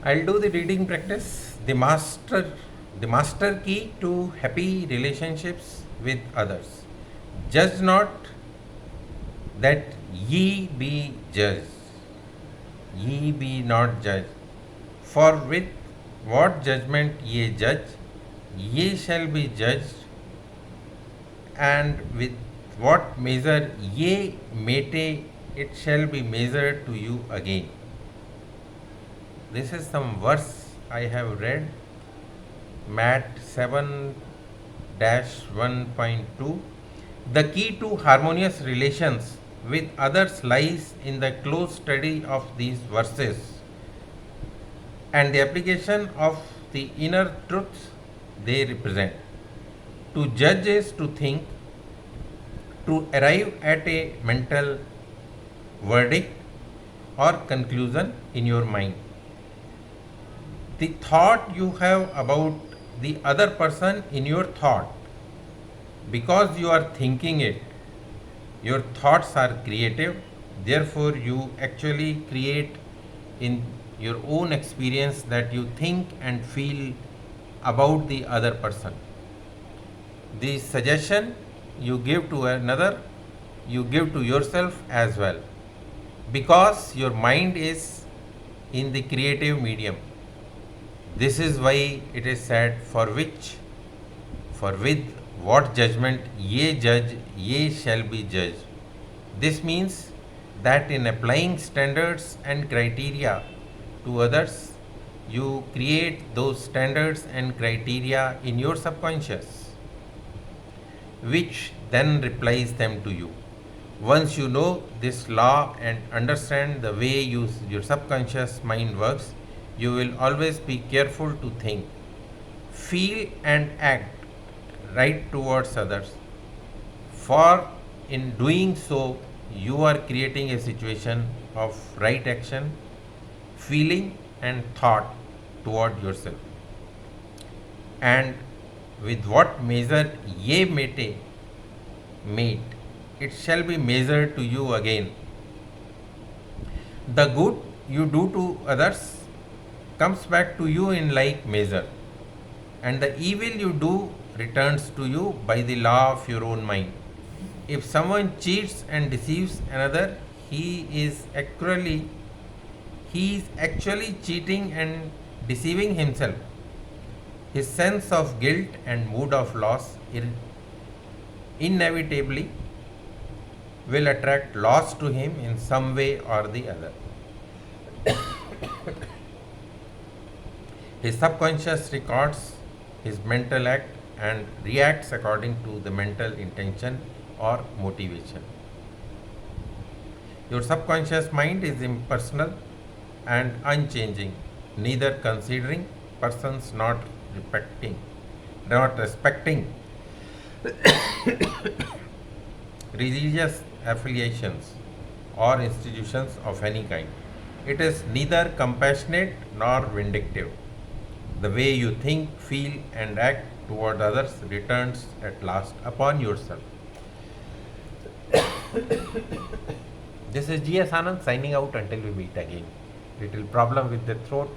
I'll do the reading practice. The master key to happy relationships with others. Judge not that ye be judged. Ye be not judged. For with what judgment ye judge, ye shall be judged, and with what measure ye mete, it shall be measured to you again. This is some verse I have read, Mat 7 1.2. The key to harmonious relations with others lies in the close study of these verses and the application of the inner truths they represent. To judge is to think, to arrive at a mental verdict or conclusion in your mind. The thought you have about the other person in your thought, because you are thinking it, your thoughts are creative, therefore you actually create in your own experience that you think and feel about the other person. The suggestion you give to another, you give to yourself as well, because your mind is in the creative medium. This is why it is said, for with what judgment ye judge, ye shall be judged. This means that in applying standards and criteria to others, you create those standards and criteria in your subconscious, which then replies them to you. Once you know this law and understand the way your subconscious mind works, you will always be careful to think, feel, and act right towards others. For in doing so, you are creating a situation of right action, feeling, and thought toward yourself. And with what measure ye mate, it shall be measured to you again. The good you do to others comes back to you in like measure, and the evil you do returns to you by the law of your own mind. If someone cheats and deceives another, he is actually cheating and deceiving himself. His sense of guilt and mood of loss inevitably will attract loss to him in some way or the other. His subconscious records his mental act and reacts according to the mental intention or motivation. Your subconscious mind is impersonal and unchanging, neither considering persons not respecting religious affiliations or institutions of any kind. It is neither compassionate nor vindictive. The way you think, feel, and act toward others returns at last upon yourself. This is G.S. Anand signing out until we meet again. Little problem with the throat.